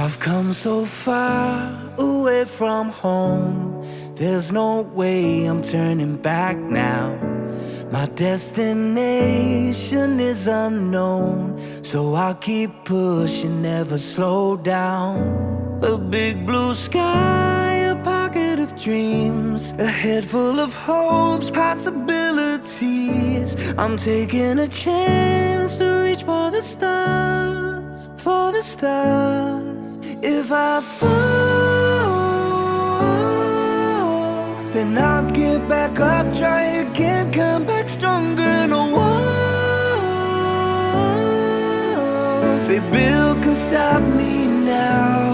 I've come so far away from home. There's no way I'm turning back now. My destination is unknown, so I'll keep pushing, never slow down. A big blue sky, a pocket of dreams, a head full of hopes, possibilities. I'm taking a chance to reach for the stars, for the stars. If I fall, then I'll get back up, try again, come back stronger. No walls they build can stop me now.